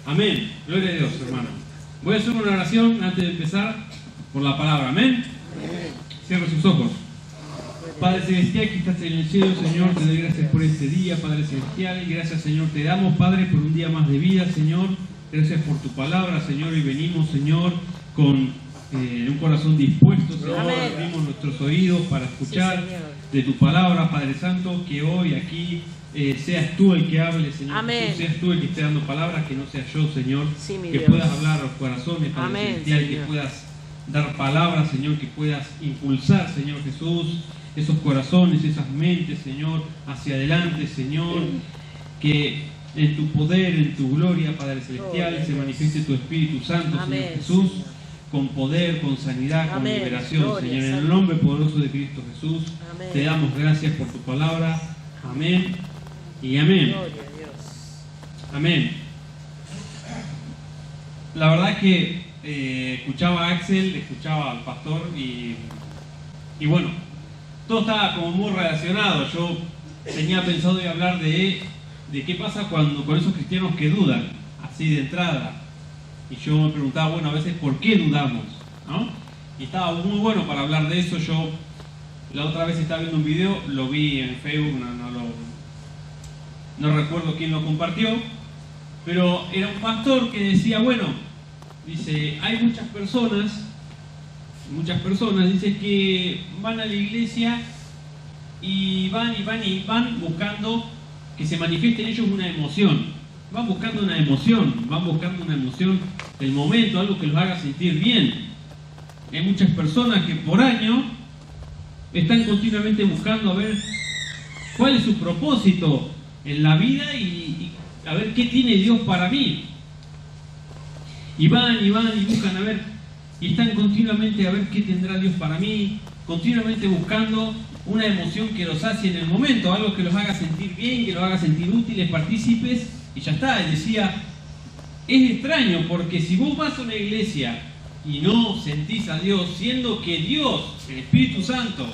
Amén. Gloria a Dios, hermano. Voy a hacer una oración antes de empezar por la palabra. Amén. Cierre sus ojos. Padre Celestial que estás en el cielo, Señor, te doy gracias por este día, Padre Celestial. Y gracias, Señor, te damos, Padre, por un día más de vida, Señor. Gracias por tu palabra, Señor. Y venimos, Señor, con un corazón dispuesto, Señor. Abrimos nuestros oídos para escuchar de tu palabra, Padre Santo. Que hoy aquí seas tú el que hable, Señor. Amén. Seas tú el que esté dando palabras, que no sea yo, Señor. Sí, mi que Dios. puedas hablar a los corazones, Padre Amén, Celestial. Señor. Que puedas dar palabras, Señor. Que puedas impulsar, Señor Jesús, esos corazones, esas mentes, Señor, hacia adelante, Señor. Que en tu poder, en tu gloria, Padre Celestial, se manifieste tu Espíritu Santo, Amén, Señor Jesús, Señor. Con poder, con sanidad, con Amén. liberación, Gloria, Señor. En el Santo. nombre poderoso de Cristo Jesús, Amén. te damos gracias por tu palabra. Amén y amén. Gloria a Dios. Amén. La verdad que escuchaba a Axel, escuchaba al pastor y bueno, todo estaba como muy relacionado. Yo tenía pensado de hablar de qué pasa con esos cristianos que dudan, así de entrada. Y yo me preguntaba, bueno, a veces, ¿por qué dudamos? ¿No? Y estaba muy bueno para hablar de eso. Yo la otra vez estaba viendo un video, lo vi en Facebook, no recuerdo quién lo compartió, pero era un pastor que decía, bueno, dice, hay muchas personas, dice, que van a la iglesia y van buscando que se manifieste en ellos una emoción. Van buscando una emoción del momento, algo que los haga sentir bien. Hay muchas personas que por año están continuamente buscando a ver cuál es su propósito en la vida y a ver qué tiene Dios para mí. Y van y buscan a ver, y están continuamente a ver qué tendrá Dios para mí, continuamente buscando una emoción que los sacie en el momento, algo que los haga sentir bien, que los haga sentir útiles, partícipes, y ya está. Y decía, es extraño porque si vos vas a una iglesia y no sentís a Dios, siendo que Dios, el Espíritu Santo,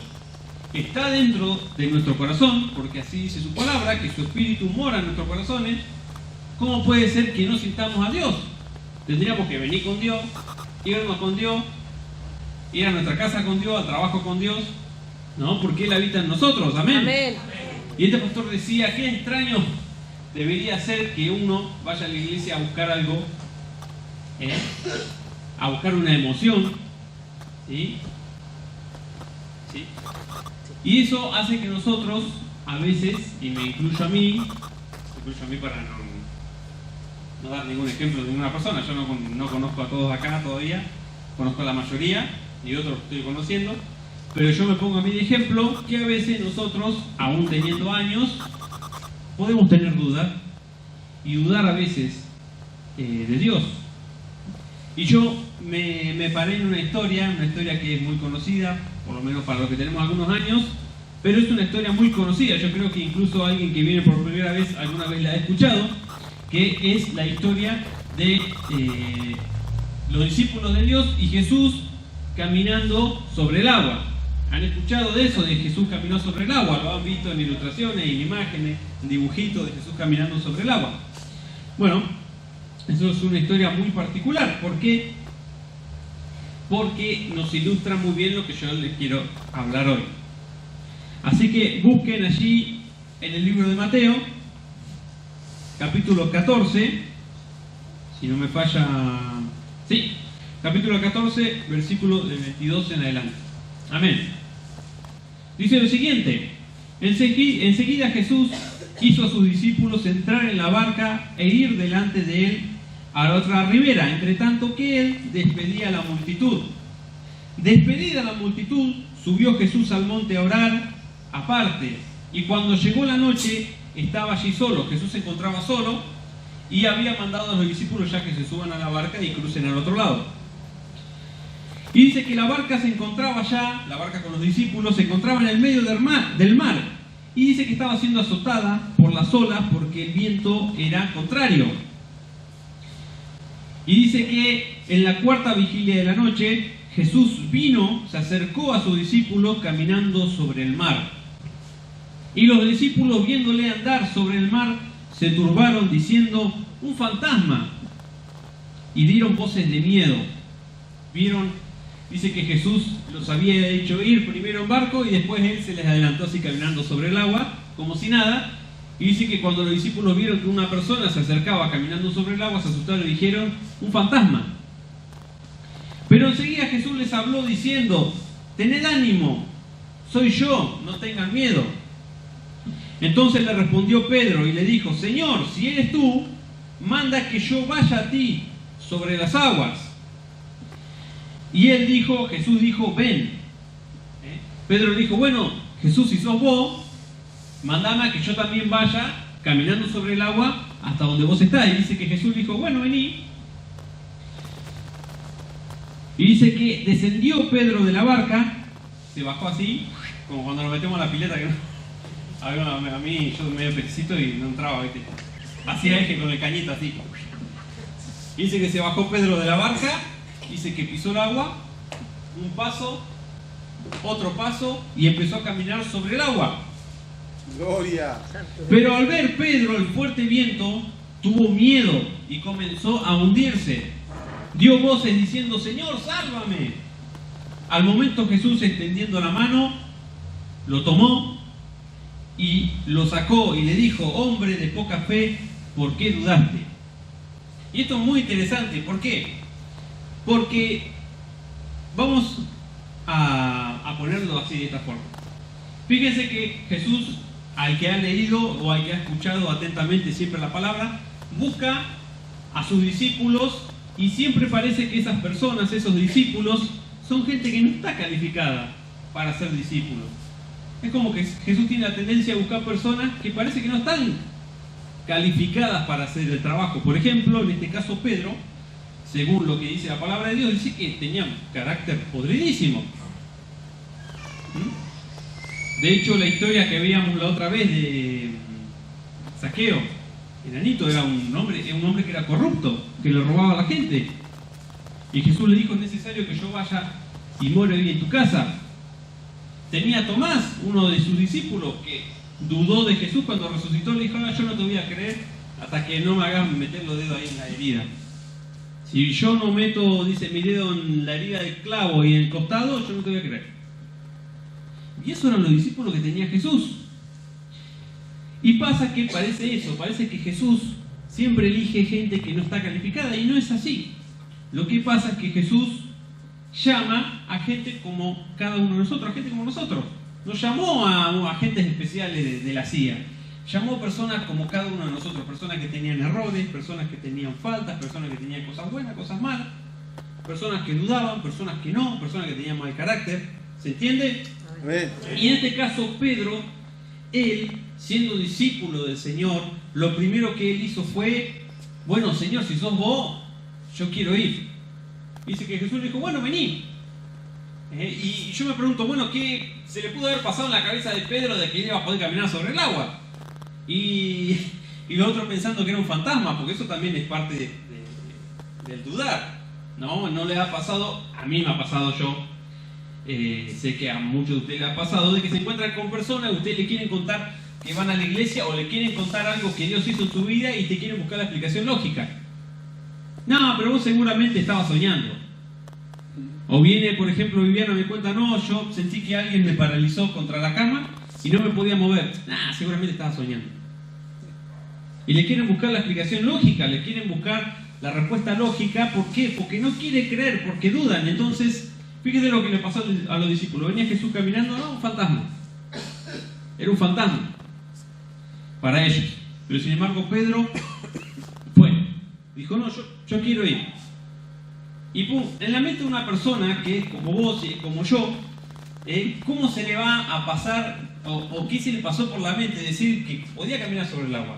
está dentro de nuestro corazón, porque así dice su palabra, que su Espíritu mora en nuestros corazones, ¿cómo puede ser que no sintamos a Dios? Tendríamos que venir con Dios, irnos con Dios, ir a nuestra casa con Dios, al trabajo con Dios, ¿no? Porque Él habita en nosotros, amén. Amén. Y este pastor decía, qué extraño debería ser que uno vaya a la iglesia a buscar algo, a buscar una emoción, ¿sí? ¿Sí? Y eso hace que nosotros, a veces, y me incluyo a mí para no dar ningún ejemplo de ninguna persona, yo no conozco a todos acá todavía, conozco a la mayoría y otros estoy conociendo, pero yo me pongo a mí de ejemplo que a veces nosotros, aún teniendo años, podemos tener dudas y dudar a veces de Dios. Y yo me paré en una historia que es muy conocida, por lo menos para los que tenemos algunos años, pero es una historia muy conocida. Yo creo que incluso alguien que viene por primera vez, alguna vez la ha escuchado, que es la historia de los discípulos de Dios y Jesús caminando sobre el agua. ¿Han escuchado de eso, de Jesús caminó sobre el agua? Lo han visto en ilustraciones, en imágenes, en dibujitos de Jesús caminando sobre el agua. Bueno, eso es una historia muy particular. ¿Por qué? Porque nos ilustra muy bien lo que yo les quiero hablar hoy. Así que busquen allí en el libro de Mateo, capítulo 14, si no me falla, sí, capítulo 14, versículo del 22 en adelante. Amén. Dice lo siguiente: enseguida Jesús hizo a sus discípulos entrar en la barca e ir delante de él a la otra ribera, entre tanto que él despedía a la multitud. Despedida la multitud, subió Jesús al monte a orar aparte, y cuando llegó la noche estaba allí solo. Jesús se encontraba solo y había mandado a los discípulos ya que se suban a la barca y crucen al otro lado. Y dice que la barca se encontraba allá, la barca con los discípulos, se encontraba en el medio del mar. Y dice que estaba siendo azotada por las olas porque el viento era contrario. Y dice que en la cuarta vigilia de la noche, Jesús vino, se acercó a sus discípulos caminando sobre el mar. Y los discípulos, viéndole andar sobre el mar, se turbaron diciendo: un fantasma. y dieron voces de miedo. Dice que Jesús los había hecho ir primero en barco y después él se les adelantó así caminando sobre el agua, como si nada. Y dice que cuando los discípulos vieron que una persona se acercaba caminando sobre el agua, se asustaron y dijeron: un fantasma. Pero enseguida Jesús les habló diciendo: tened ánimo, soy yo, no tengan miedo. Entonces le respondió Pedro y le dijo: Señor, si eres tú, manda que yo vaya a ti sobre las aguas. Y Jesús dijo: ven. Pedro le dijo: bueno, Jesús, si sos vos, mandame a que yo también vaya caminando sobre el agua hasta donde vos estás. Y dice que Jesús dijo: bueno, vení. Y dice que descendió Pedro de la barca, se bajó así, como cuando nos metemos a la pileta, que no, a mí yo medio pececito y no entraba, ¿viste? Hacía eje con el cañito así. Y dice que se bajó Pedro de la barca, dice que pisó el agua, un paso, otro paso, y empezó a caminar sobre el agua. Gloria. Pero al ver Pedro el fuerte viento, tuvo miedo y comenzó a hundirse. Dio voces diciendo: Señor, sálvame. Al momento Jesús, extendiendo la mano, lo tomó y lo sacó y le dijo: hombre de poca fe, ¿por qué dudaste? Y esto es muy interesante. ¿Por qué? Porque vamos a ponerlo así, de esta forma. Fíjense que Jesús, al que ha leído o al que ha escuchado atentamente siempre la palabra, busca a sus discípulos, y siempre parece que esas personas, esos discípulos, son gente que no está calificada para ser discípulos. Es como que Jesús tiene la tendencia a buscar personas que parece que no están calificadas para hacer el trabajo. Por ejemplo, en este caso Pedro, según lo que dice la palabra de Dios, dice que tenía un carácter podridísimo. De hecho, la historia que veíamos la otra vez de Zaqueo, enanito, era un hombre que era corrupto, que le robaba a la gente. Y Jesús le dijo: es necesario que yo vaya y muera hoy en tu casa. Tenía a Tomás, uno de sus discípulos, que dudó de Jesús cuando resucitó. Le dijo: yo no te voy a creer hasta que no me hagas meter los dedos ahí en la herida. Si yo no meto, dice, mi dedo en la herida del clavo y en el costado, yo no te voy a creer. Y esos eran los discípulos que tenía Jesús. Y pasa que parece eso, parece que Jesús siempre elige gente que no está calificada, y no es así. Lo que pasa es que Jesús llama a gente como cada uno de nosotros, a gente como nosotros. No llamó a agentes especiales de la CIA. Llamó personas como cada uno de nosotros, personas que tenían errores, personas que tenían faltas, personas que tenían cosas buenas, cosas malas, personas que dudaban, personas que no, personas que tenían mal carácter. ¿Se entiende? Amén. Y en este caso Pedro, él, siendo discípulo del Señor, lo primero que él hizo fue: bueno, Señor, si sos vos, yo quiero ir. Dice que Jesús le dijo: bueno, vení. Y yo me pregunto, bueno, ¿qué se le pudo haber pasado en la cabeza de Pedro de que él iba a poder caminar sobre el agua? Y los otros pensando que era un fantasma, porque eso también es parte del dudar. No le ha pasado, a mí me ha pasado, yo sé que a muchos de ustedes les ha pasado, de que se encuentran con personas, ustedes le quieren contar que van a la iglesia o le quieren contar algo que Dios hizo en su vida y te quieren buscar la explicación lógica. No, pero vos seguramente estabas soñando. O viene, por ejemplo, Viviana me cuenta: no, yo sentí que alguien me paralizó contra la cama y no me podía mover. Seguramente estaba soñando. Y le quieren buscar la explicación lógica, le quieren buscar la respuesta lógica. ¿Por qué? Porque no quiere creer, porque dudan. Entonces, fíjense lo que le pasó a los discípulos. Venía Jesús caminando, un fantasma. Era un fantasma para ellos. Pero sin embargo Pedro fue. Dijo: no, yo quiero ir. Y pum, en la mente de una persona que es como vos y como yo, ¿cómo se le va a pasar o qué se le pasó por la mente decir que podía caminar sobre el agua?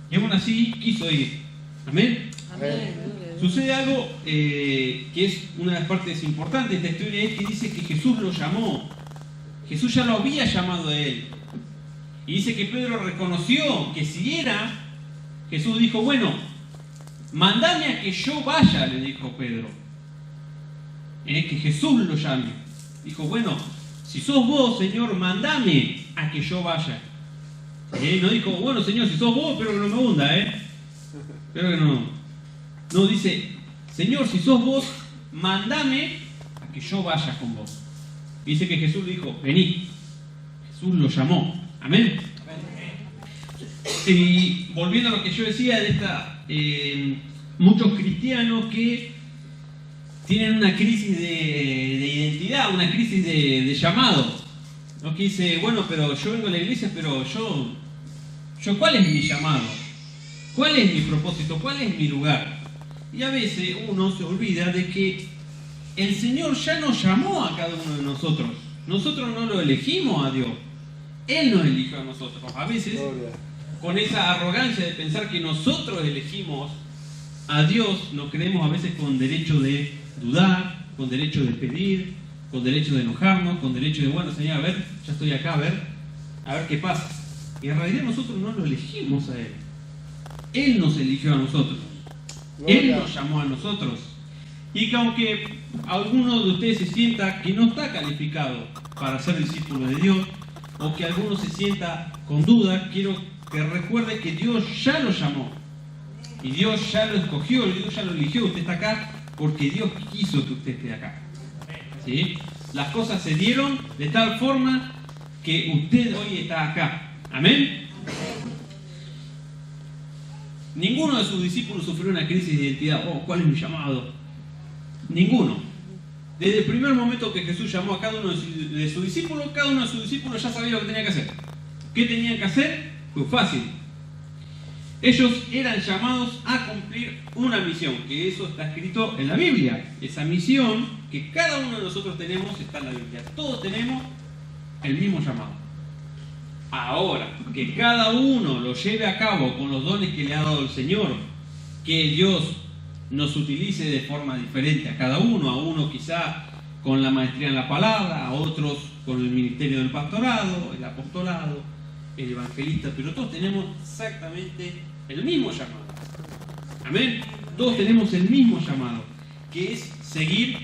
Y aún así quiso ir. ¿Amén? Amén. Sucede algo que es una de las partes importantes de esta historia, es que dice que Jesús lo llamó. Jesús ya lo había llamado a él. Y dice que Pedro reconoció que si era, Jesús dijo: bueno, mandame a que yo vaya, le dijo Pedro. Que Jesús lo llame. Dijo: bueno, si sos vos, Señor, mandame a que yo vaya. No dijo: bueno, Señor, si sos vos, espero que no me hunda, espero que no. No, dice: Señor, si sos vos, mandame a que yo vaya con vos. Dice que Jesús le dijo, vení. Jesús lo llamó. Amén. Y volviendo a lo que yo decía de muchos cristianos que tienen una crisis de identidad, una crisis de llamado. ¿No? Que dice, bueno, pero yo vengo a la iglesia, pero yo ¿cuál es mi llamado? ¿Cuál es mi propósito? ¿Cuál es mi lugar? Y a veces uno se olvida de que el Señor ya nos llamó a cada uno de nosotros. Nosotros no lo elegimos a Dios. Él nos eligió a nosotros. A veces, con esa arrogancia de pensar que nosotros elegimos a Dios, nos creemos a veces con derecho de dudar, con derecho de pedir, con derecho de enojarnos, con derecho de, bueno, Señor, a ver, ya estoy acá, a ver qué pasa. Y en realidad nosotros no lo elegimos a Él. Él nos eligió a nosotros. Él nos llamó a nosotros. Y que aunque alguno de ustedes se sienta que no está calificado para ser discípulo de Dios, o que alguno se sienta con duda, quiero que recuerde que Dios ya lo llamó. Y Dios ya lo escogió, Dios ya lo eligió. Usted está acá porque Dios quiso que usted esté acá. ¿Sí? Las cosas se dieron de tal forma que usted hoy está acá. Amén. Ninguno de sus discípulos sufrió una crisis de identidad. Oh, ¿cuál es mi llamado? Ninguno. Desde el primer momento que Jesús llamó a cada uno de sus discípulos, cada uno de sus discípulos ya sabía lo que tenía que hacer. ¿Qué tenían que hacer? Pues fácil. Ellos eran llamados a cumplir una misión, que eso está escrito en la Biblia. Esa misión que cada uno de nosotros tenemos está en la Biblia. Todos tenemos el mismo llamado. Ahora, que cada uno lo lleve a cabo con los dones que le ha dado el Señor, que Dios nos utilice de forma diferente a cada uno, a uno quizá con la maestría en la palabra, a otros con el ministerio del pastorado, el apostolado, el evangelista, pero todos tenemos exactamente el mismo llamado. Amén. Todos tenemos el mismo llamado, que es seguir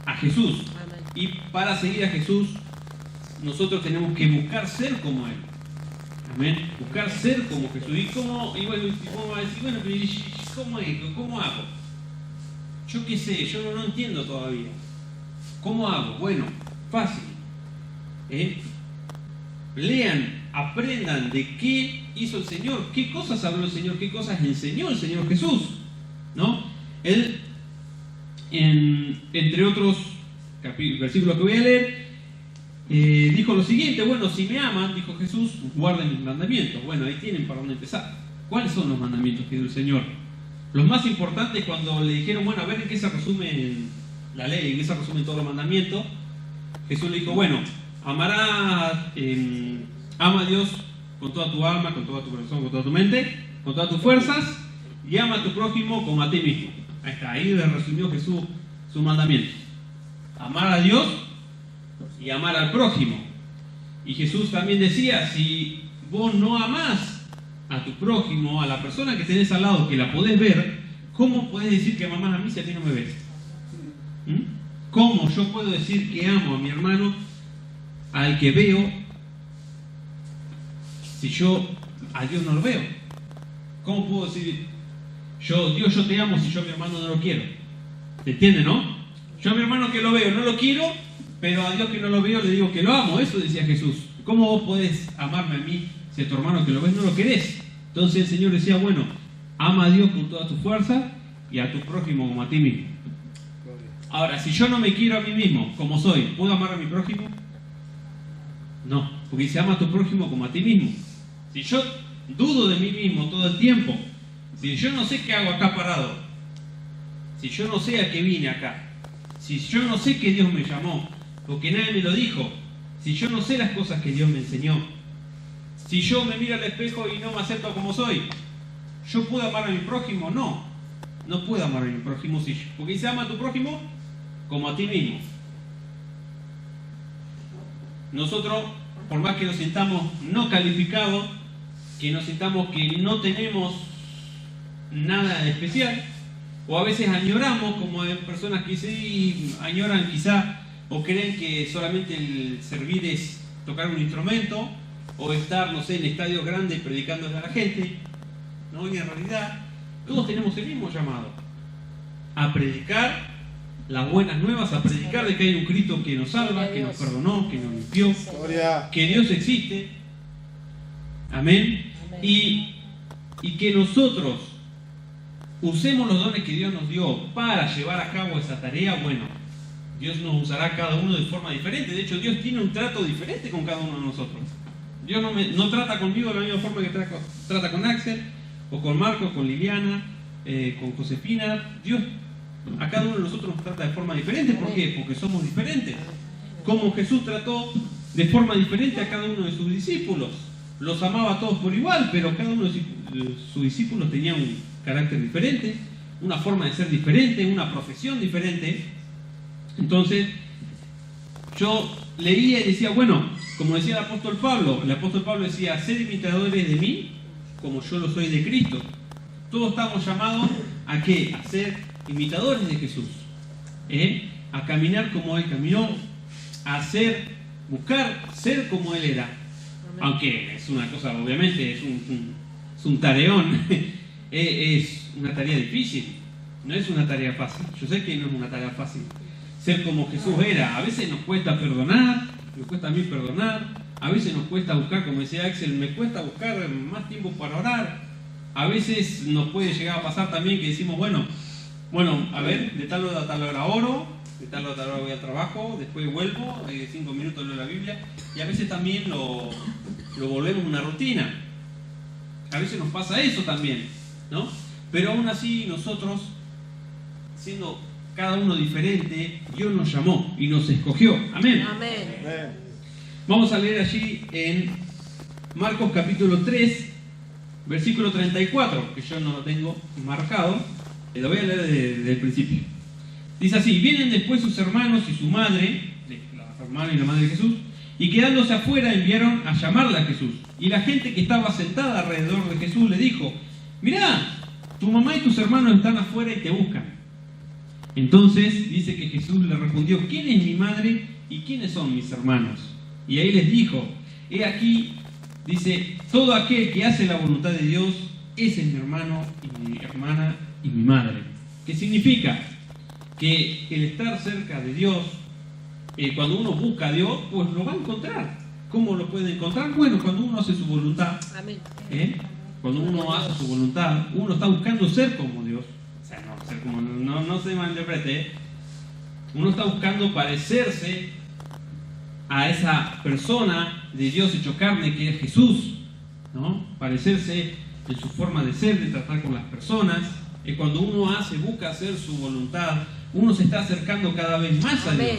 a Jesús. Y para seguir a Jesús, nosotros tenemos que buscar ser como Él. Amén. Buscar ser como Jesús. ¿Y cómo va a decir, bueno, pero ¿cómo hago? Yo qué sé, yo no entiendo todavía. ¿Cómo hago? Bueno, fácil. Lean, aprendan de qué hizo el Señor, qué cosas habló el Señor, qué cosas enseñó el Señor Jesús, ¿no? Él, entre otros versículos que voy a leer, dijo lo siguiente: bueno, si me aman, dijo Jesús, guarden mis mandamientos. Bueno, ahí tienen para dónde empezar. ¿Cuáles son los mandamientos que dio el Señor? Los más importantes, cuando le dijeron, bueno, a ver en qué se resume la ley, en qué se resumen todos los mandamientos, Jesús le dijo, bueno, ama a Dios con toda tu alma, con todo tu corazón, con toda tu mente, con todas tus fuerzas, y ama a tu prójimo como a ti mismo. Ahí está, ahí le resumió Jesús sus mandamientos. Amar a Dios y amar al prójimo. Y Jesús también decía, si vos no amás a tu prójimo, a la persona que tenés al lado, que la podés ver, ¿cómo podés decir que me amás a mí si a ti no me ves? ¿Cómo yo puedo decir que amo a mi hermano al que veo si yo a Dios no lo veo? ¿Cómo puedo decir Dios, yo te amo si yo a mi hermano no lo quiero? ¿Se entiende, no? Yo a mi hermano que lo veo no lo quiero, pero a Dios que no lo veo le digo que lo amo. Eso decía Jesús. ¿Cómo vos podés amarme a mí si a tu hermano que lo ves no lo querés? Entonces el Señor decía, bueno, ama a Dios con toda tu fuerza y a tu prójimo como a ti mismo. Ahora, si yo no me quiero a mí mismo como soy, ¿puedo amar a mi prójimo? No, porque se ama a tu prójimo como a ti mismo. Si yo dudo de mí mismo todo el tiempo, si yo no sé qué hago acá parado, si yo no sé a qué vine acá, si yo no sé que Dios me llamó, porque nadie me lo dijo, si yo no sé las cosas que Dios me enseñó, si yo me miro al espejo y no me acepto como soy, ¿yo puedo amar a mi prójimo? No, no puedo amar a mi prójimo, porque se ama a tu prójimo como a ti mismo. Nosotros, por más que nos sintamos no calificados, que nos sintamos que no tenemos nada de especial, o a veces añoramos, como hay personas que sí añoran quizá, o creen que solamente el servir es tocar un instrumento, o estar, no sé, en estadios grandes predicándole a la gente, ¿no? Y en realidad todos tenemos el mismo llamado. a predicar las buenas nuevas, a predicar de que hay un Cristo que nos salva, que nos perdonó, que nos limpió, Gloria. que Dios existe. Amén. Y que nosotros usemos los dones que Dios nos dio para llevar a cabo esa tarea. Bueno, Dios nos usará a cada uno de forma diferente. De hecho, Dios tiene un trato diferente con cada uno de nosotros. Dios no trata conmigo de la misma forma que trata con Axel, o con Marcos, con Liliana, con Josefina. Dios a cada uno de nosotros nos trata de forma diferente. ¿Por qué? Porque somos diferentes. Como Jesús trató de forma diferente a cada uno de sus discípulos. Los amaba a todos por igual, pero cada uno de sus discípulos tenía un carácter diferente, una forma de ser diferente, una profesión diferente. Entonces, yo leía y decía, bueno, como decía el apóstol Pablo decía, sed imitadores de mí, como yo lo soy de Cristo. Todos estamos llamados a ¿qué? A ser imitadores de Jesús, a caminar como Él caminó, a buscar ser como Él era. Aunque es una cosa, obviamente, es un tareón, es una tarea difícil, no es una tarea fácil. Yo sé que no es una tarea fácil ser como Jesús era. A veces nos cuesta perdonar, me cuesta a mí perdonar, a veces nos cuesta buscar, como decía Axel, me cuesta buscar más tiempo para orar. A veces nos puede llegar a pasar también que decimos, bueno, a ver, de tal hora a tal hora oro, de tal hora a tal hora voy al trabajo, después vuelvo, 5 minutos leo la Biblia, y a veces también lo volvemos una rutina. A veces nos pasa eso también, ¿no? Pero aún así nosotros, siendo cada uno diferente, Dios nos llamó y nos escogió. Amén. Amén. Amén. Vamos a leer allí en Marcos capítulo 3, versículo 34, que yo no lo tengo marcado. Lo voy a leer desde el principio. Dice así: vienen después sus hermanos y su madre, la hermana y la madre de Jesús, y quedándose afuera enviaron a llamarle a Jesús. Y la gente que estaba sentada alrededor de Jesús le dijo: mirá, tu mamá y tus hermanos están afuera y te buscan. Entonces dice que Jesús le respondió: ¿quién es mi madre y quiénes son mis hermanos? Y ahí les dijo: he aquí, dice, todo aquel que hace la voluntad de Dios, ese es mi hermano y mi hermana y mi madre. ¿Qué significa? Que el estar cerca de Dios, cuando uno busca a Dios, pues lo va a encontrar. ¿Cómo lo puede encontrar? Bueno, cuando uno hace su voluntad. Amén. Cuando uno hace su voluntad, uno está buscando ser como Dios. O sea, no se malinterprete. Uno está buscando parecerse a esa persona de Dios hecho carne que es Jesús, ¿no? Parecerse en su forma de ser, de tratar con las personas. Cuando uno busca hacer su voluntad, uno se está acercando cada vez más a Dios. Amén.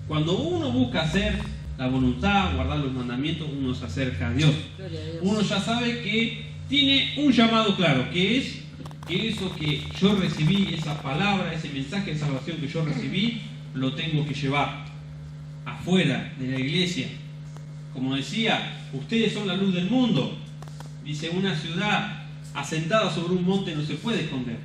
Cuando uno busca hacer la voluntad, guardar los mandamientos, uno se acerca a Dios. Gloria a Dios. Uno ya sabe que tiene un llamado claro, que es que eso que yo recibí, esa palabra, ese mensaje de salvación que yo recibí, lo tengo que llevar afuera de la iglesia. Como decía, ustedes son la luz del mundo. Dice, una ciudad asentada sobre un monte no se puede esconder.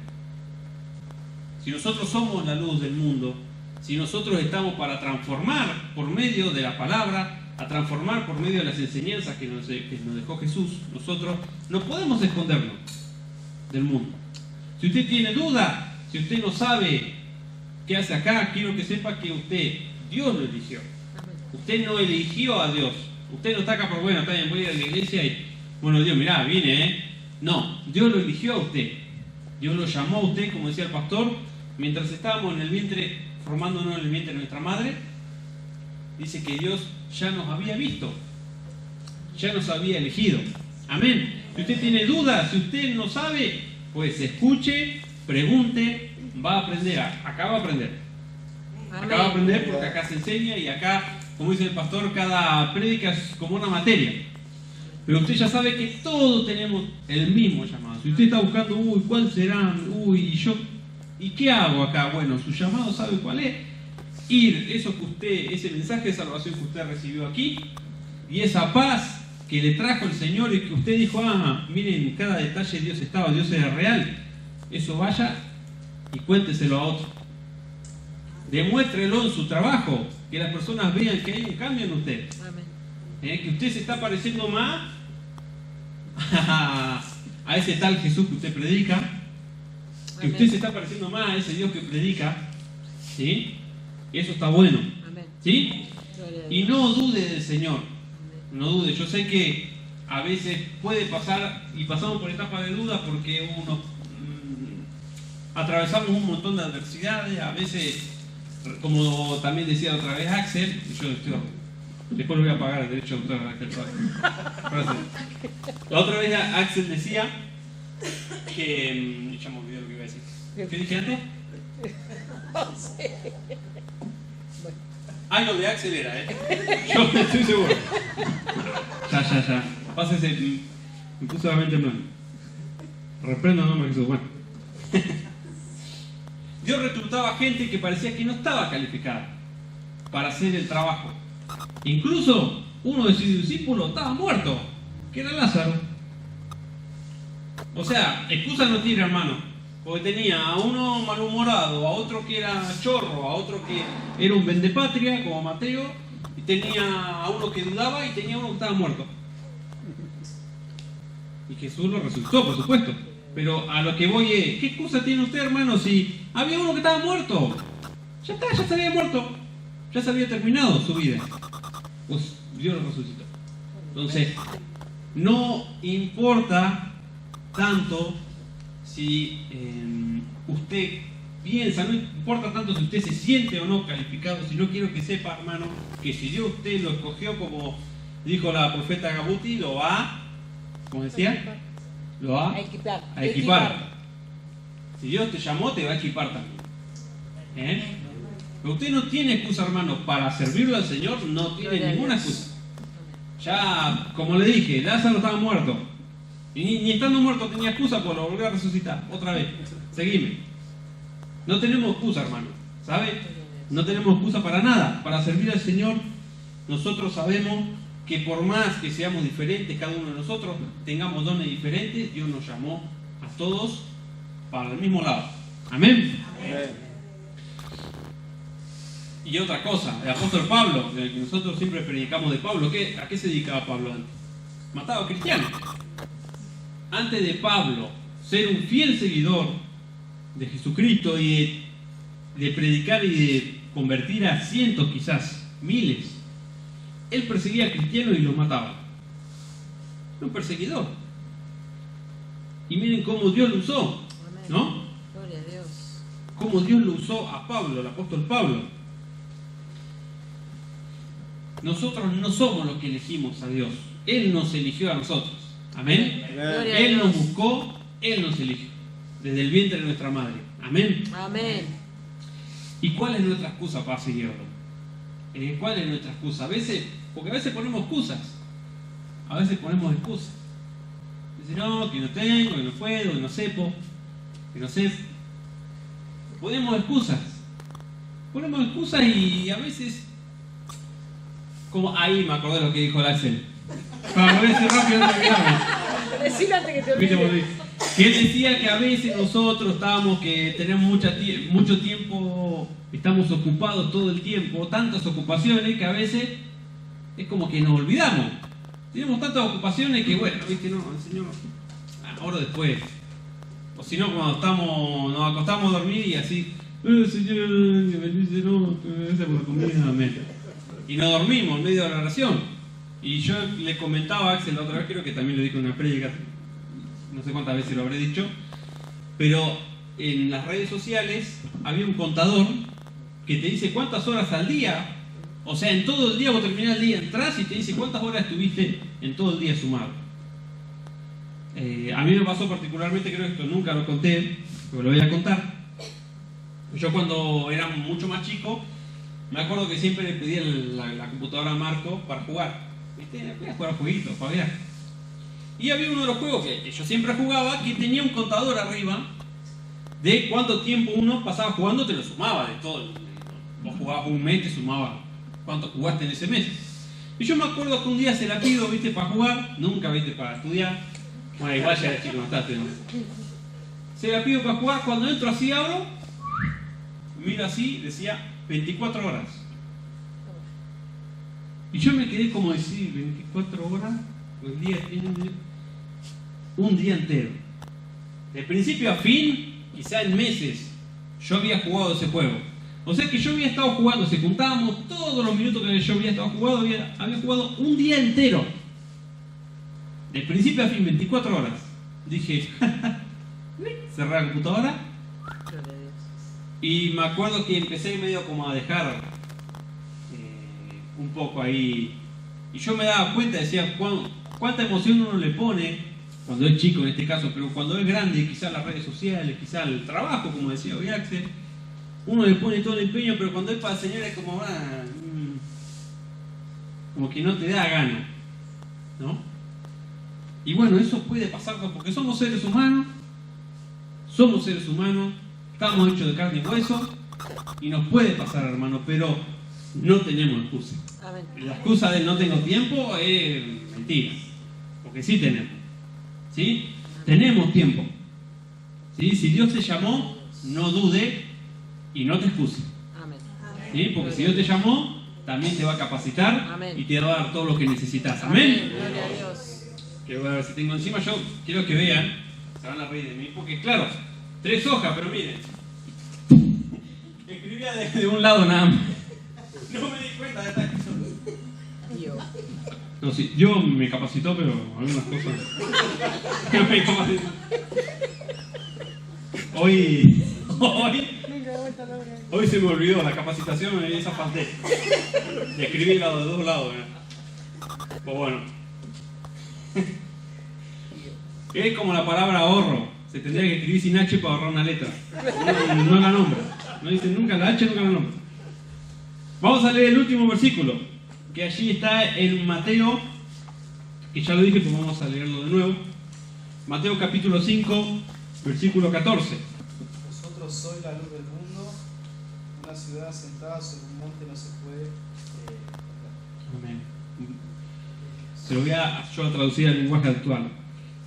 Si nosotros somos la luz del mundo, si nosotros estamos para transformar por medio de la palabra, a transformar por medio de las enseñanzas que nos dejó Jesús, nosotros no podemos escondernos del mundo. Si usted tiene duda, si usted no sabe qué hace acá, quiero que sepa que Dios lo eligió. Usted no eligió a Dios. Usted no está acá por, bueno, está bien, voy a ir a la iglesia y, bueno, Dios, mirá, vine, No, Dios lo eligió a usted. Dios lo llamó a usted, como decía el pastor, mientras estábamos en el vientre, formándonos en el vientre de nuestra madre. Dice que Dios ya nos había visto, ya nos había elegido. Amén. Si usted tiene dudas, si usted no sabe, pues escuche, pregunte, va a aprender. Acá va a aprender. Acá va a aprender porque acá se enseña y acá, como dice el pastor, cada prédica es como una materia. Pero usted ya sabe que todos tenemos el mismo llamado. Si usted está buscando, ¿cuál será? ¿Y qué hago acá? Bueno, su llamado sabe cuál es. Ir, ese mensaje de salvación que usted recibió aquí, y esa paz que le trajo el Señor y que usted dijo, miren, cada detalle Dios era real. Eso vaya y cuénteselo a otro. Demuéstrelo en su trabajo, que las personas vean que hay un cambio en usted. Amén. Que usted se está pareciendo más a ese tal Jesús que usted predica, que usted se está pareciendo más a ese Dios que predica, ¿sí? Y eso está bueno, ¿sí? Y no dude del Señor, no dude. Yo sé que a veces puede pasar, y pasamos por etapas de duda porque atravesamos un montón de adversidades, a veces, como también decía otra vez Axel, después lo voy a pagar el derecho de autor a aquel frase. La otra vez Axel decía que... ya me olvidé lo que iba a decir. ¿Qué dije antes? Lo de Axel era, yo estoy seguro. Ya. Pásese, me puse la mente en blanco. Reprendo el nombre de Jesús. Bueno. Dios reclutaba gente que parecía que no estaba calificada para hacer el trabajo. Incluso uno de sus discípulos estaba muerto, que era Lázaro. O sea, excusa no tiene, hermano, porque tenía a uno malhumorado, a otro que era chorro, a otro que era un vendepatria, como Mateo, y tenía a uno que dudaba y tenía a uno que estaba muerto. Y Jesús lo resucitó, por supuesto. Pero a lo que voy es, ¿qué excusa tiene usted, hermano, si había uno que estaba muerto? Ya está, ya se había muerto. Ya se había terminado su vida. Pues Dios lo resucitó. Entonces, no importa tanto si usted piensa, no importa tanto si usted se siente o no calificado, si no quiero que sepa, hermano, que si Dios usted lo escogió, como dijo la profeta Gabuti, lo va, ¿cómo decía? Lo va a equipar. Si Dios te llamó, te va a equipar también. Pero usted no tiene excusa, hermano, para servirlo al Señor, no tiene ninguna excusa. Ya, como le dije, Lázaro estaba muerto. Y ni estando muerto tenía excusa, pues lo volvió a resucitar. Otra vez. Seguime. No tenemos excusa, hermano. ¿Sabe? No tenemos excusa para nada. Para servir al Señor, nosotros sabemos que por más que seamos diferentes, cada uno de nosotros, tengamos dones diferentes, Dios nos llamó a todos para el mismo lado. Amén. Amén. Y otra cosa, el apóstol Pablo, del que nosotros siempre predicamos de Pablo, ¿a qué se dedicaba Pablo antes? Mataba a cristianos. Antes de Pablo ser un fiel seguidor de Jesucristo y de predicar y de convertir a cientos, quizás miles, él perseguía a cristianos y los mataba. Era un perseguidor. Y miren cómo Dios lo usó, ¿no? Gloria a Dios. Cómo Dios lo usó a Pablo, el apóstol Pablo. Nosotros no somos los que elegimos a Dios. Él nos eligió a nosotros. Amén. Él nos buscó, Él nos eligió. Desde el vientre de nuestra madre. Amén. Amén. ¿Y cuál es nuestra excusa para seguirlo? ¿Cuál es nuestra excusa? Porque a veces ponemos excusas. A veces ponemos excusas. Dice, no, que no tengo, que no puedo, que no sepo, que no sé. Ponemos excusas. Ponemos excusas y a veces... Como ahí me acordé lo que dijo el Axel. Para poder decir rápido antes de olvidarme. Decilo antes que te olvides. Que él decía que a veces nosotros tenemos mucho tiempo, estamos ocupados todo el tiempo, tantas ocupaciones que a veces es como que nos olvidamos. Tenemos tantas ocupaciones que bueno, viste, no, el Señor, ahora después. O si no, cuando nos acostamos a dormir y así, Señor, que bendice, no, gracias por la comida, amén. Y nos dormimos en medio de la oración. Y yo le comentaba a Axel la otra vez, creo que también lo dije en una prédica, no sé cuántas veces lo habré dicho, pero en las redes sociales había un contador que te dice cuántas horas al día, o sea, en todo el día, vos terminás el día, entras y te dice cuántas horas estuviste en todo el día sumado. A mí me pasó particularmente, creo que esto nunca lo conté, pero lo voy a contar. Yo cuando era mucho más chico, me acuerdo que siempre le pedía la computadora a Marco para jugar. ¿Viste? Voy a jugar jueguitos, para ver. Y había uno de los juegos que yo siempre jugaba que tenía un contador arriba de cuánto tiempo uno pasaba jugando, te lo sumaba de todo. Vos jugabas un mes, te sumaba cuánto jugaste en ese mes. Y yo me acuerdo que un día se la pido, ¿viste? Para jugar, nunca, ¿viste? Para estudiar. Bueno, igual ya era chico, no estaba estudiando. Se la pido para jugar, cuando entro así abro, miro así, decía 24 horas. Y yo me quedé como decir, 24 horas, un día entero. De principio a fin, quizá en meses, yo había jugado ese juego. O sea que yo había estado jugando, si juntábamos todos los minutos que yo había estado jugando, había jugado un día entero. De principio a fin, 24 horas. Dije, cerré la computadora. Y me acuerdo que empecé medio como a dejar un poco ahí. Y yo me daba cuenta, decía, cuánta emoción uno le pone, cuando es chico en este caso, pero cuando es grande, quizás las redes sociales, quizás el trabajo, como decía hoy Axel, uno le pone todo el empeño, pero cuando es para el Señor es como, como que no te da gana, ¿no? Y bueno, eso puede pasar porque somos seres humanos, estamos hechos de carne y hueso, y nos puede pasar, hermano, pero no tenemos excusa. Amén. La excusa de no tengo tiempo es mentira, porque sí tenemos, ¿sí? Tenemos tiempo, ¿sí? Si Dios te llamó, no dude y no te excuse, Amén. ¿sí? Porque si Dios te llamó, también te va a capacitar. Amén. Y te va a dar todo lo que necesitas. Amén. Gloria a Dios. Quiero ver si tengo encima. Yo quiero que vean, se van a reír de mí, porque claro, 3 hojas, pero miren, escribía de un lado nada más. No me di cuenta de estas cosas. Dios. No, sí, yo me capacitó, pero algunas cosas no me capacitó. Hoy se me olvidó la capacitación y esa falté. Le escribí de 2 lados. Pues bueno. Es como la palabra ahorro. Se tendría que escribir sin H para ahorrar una letra. No la nombra. No dice nunca la H, nunca la nombra. Vamos a leer el último versículo, que allí está en Mateo, que ya lo dije, pues vamos a leerlo de nuevo. Mateo capítulo 5, versículo 14. Vosotros sois la luz del mundo, una ciudad asentada sobre un monte no se puede esconder. Amén. Se lo voy yo a traducir al lenguaje actual.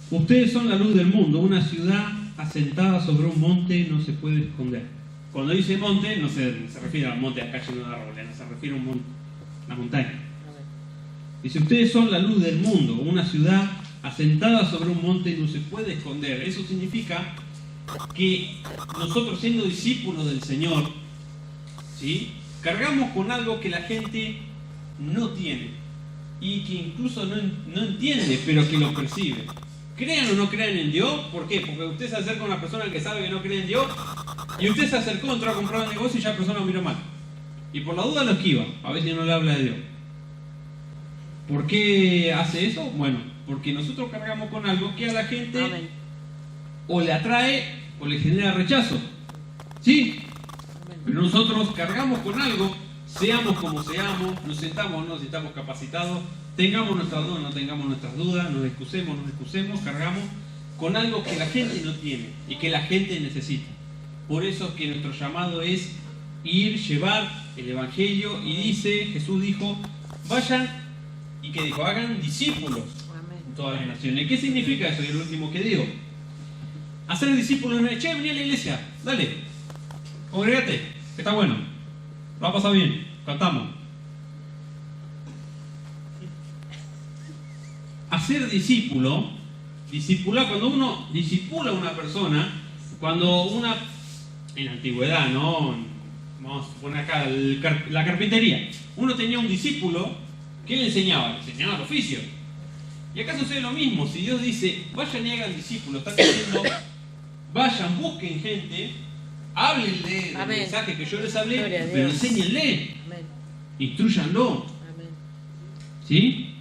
Ustedes son la luz del mundo, una ciudad asentada sobre un monte no se puede esconder. Cuando dice monte, no se refiere al monte acá lleno de árboles, no se refiere a una montaña. Dice, ustedes son la luz del mundo, una ciudad asentada sobre un monte no se puede esconder. Eso significa que nosotros, siendo discípulos del Señor, ¿sí?, cargamos con algo que la gente no tiene y que incluso no entiende, pero que lo percibe. Crean o no crean en Dios, ¿por qué? Porque usted se acerca a una persona que sabe que no cree en Dios y usted se acercó, entró a comprar un negocio y ya la persona lo miró mal. Y por la duda lo esquiva, a veces no le habla de Dios. ¿Por qué hace eso? Bueno, porque nosotros cargamos con algo que a la gente Amén. o le atrae o le genera rechazo. ¿Sí? Amén. Pero nosotros cargamos con algo, seamos como seamos, nos sentamos o no nos sentamos capacitados, tengamos nuestras dudas, no tengamos nuestras dudas, nos excusemos, cargamos con algo que la gente no tiene y que la gente necesita. Por eso es que nuestro llamado es ir, llevar el Evangelio, y dice, Jesús dijo, vayan, y que dijo, hagan discípulos en todas las naciones. ¿Qué significa eso? Y el último que digo, hacer discípulos, che, vení a la iglesia, dale, congregate, que está bueno, va a pasar bien, cantamos. Hacer discipular, cuando uno discipula a una persona, cuando una, en la antigüedad, ¿no? Vamos a poner acá la carpintería, uno tenía un discípulo que le enseñaba el oficio. Y acá sucede lo mismo. Si Dios dice, vayan y hagan discípulos, está diciendo, vayan, busquen gente, háblenle del mensaje que yo les hablé, pero enséñenle, instruyanlo, ¿sí?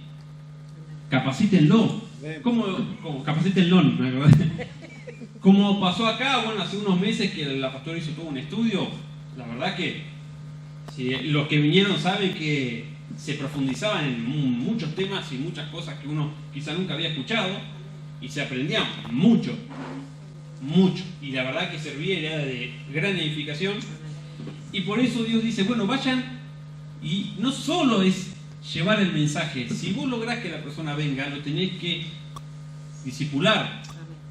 Capacítenlo. ¿Cómo? Capacítenlo, ¿no? Como pasó acá, bueno, hace unos meses que la pastora hizo todo un estudio. La verdad que si los que vinieron saben que se profundizaban en muchos temas y muchas cosas que uno quizá nunca había escuchado, y se aprendía mucho. Y la verdad que servía y era de gran edificación. Y por eso Dios dice, bueno, vayan, y no solo es llevar el mensaje. Si vos lográs que la persona venga, lo tenés que discipular,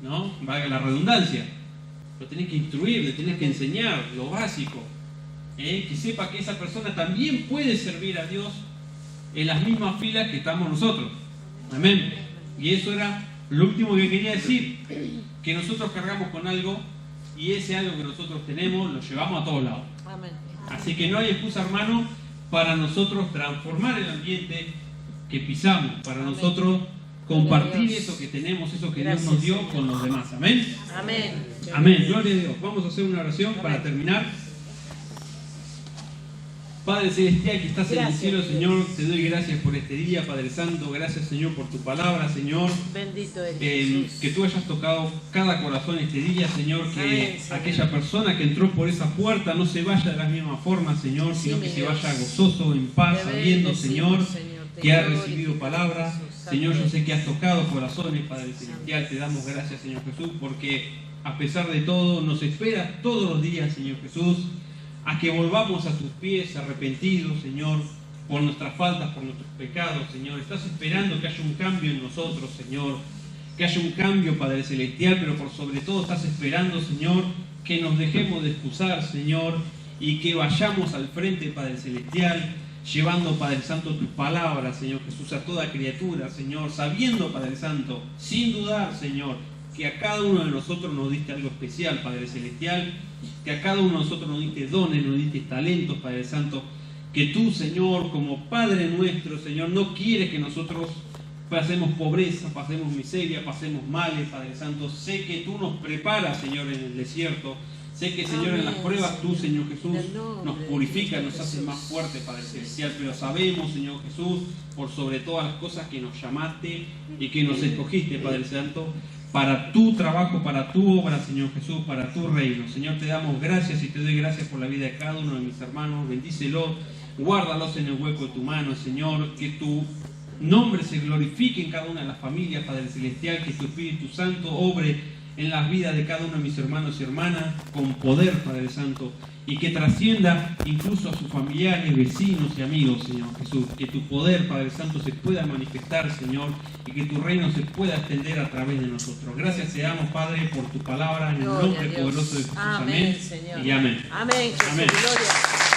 ¿no? Valga la redundancia. Lo tenés que instruir, le tenés que enseñar lo básico. Que sepa que esa persona también puede servir a Dios en las mismas filas que estamos nosotros. Amén. Y eso era lo último que quería decir. Que nosotros cargamos con algo y ese algo que nosotros tenemos lo llevamos a todos lados. Amén. Así que no hay excusa, hermano, para nosotros transformar el ambiente que pisamos, para Amén. nosotros compartir Dios. eso que tenemos, eso que Gracias, Dios nos dio Señor. con los demás. Amén. Amén. Amén. Gloria a Dios. Vamos a hacer una oración para terminar. Padre Celestial que estás en el Gracias, cielo, Dios. Señor, te doy gracias por este día, Padre Santo. Gracias, Señor, por tu palabra, Señor. Bendito eres Jesús. Que tú hayas tocado cada corazón este día, Señor, que Amén, Señor. aquella persona que entró por esa puerta no se vaya de la misma forma, Señor, Sí, sino mi que se Dios. vaya gozoso, en paz, Te sabiendo, bendecimos, Señor, te que ha glorificamos, recibido palabra. Jesús. Señor, yo Amén. sé que has tocado corazones, Padre Celestial. Te damos gracias, Señor Jesús, porque a pesar de todo nos esperas todos los días, Señor Jesús, a que volvamos a tus pies arrepentidos, Señor, por nuestras faltas, por nuestros pecados, Señor. Estás esperando que haya un cambio en nosotros, Señor, que haya un cambio, Padre Celestial, pero por sobre todo estás esperando, Señor, que nos dejemos de excusar, Señor, y que vayamos al frente, Padre Celestial, llevando, Padre Santo, tus palabras, Señor Jesús, a toda criatura, Señor, sabiendo, Padre Santo, sin dudar, Señor, que a cada uno de nosotros nos diste algo especial, Padre Celestial, que a cada uno de nosotros nos diste dones, nos diste talentos, Padre Santo, que tú, Señor, como Padre nuestro, Señor, no quieres que nosotros pasemos pobreza, pasemos miseria, pasemos males, Padre Santo. Sé que tú nos preparas, Señor, en el desierto. Sé que, Señor, en las pruebas tú, Señor Jesús, nos purifica, nos hace más fuertes, Padre Celestial. Pero sabemos, Señor Jesús, por sobre todas las cosas que nos llamaste y que nos escogiste, Padre Santo, para tu trabajo, para tu obra, Señor Jesús, para tu reino. Señor, te damos gracias y te doy gracias por la vida de cada uno de mis hermanos. Bendícelos, guárdalos en el hueco de tu mano, Señor, que tu nombre se glorifique en cada una de las familias, Padre Celestial, que tu Espíritu Santo obre en las vidas de cada uno de mis hermanos y hermanas con poder, Padre Santo, y que trascienda incluso a sus familiares, vecinos y amigos, Señor Jesús. Que tu poder, Padre Santo, se pueda manifestar, Señor, y que tu reino se pueda extender a través de nosotros. Gracias te damos, Padre, por tu palabra, en el Gloria nombre a Dios. poderoso de Jesús. Amén, Amén Señor. y amén. Amén, Jesús. Amén. Gloria.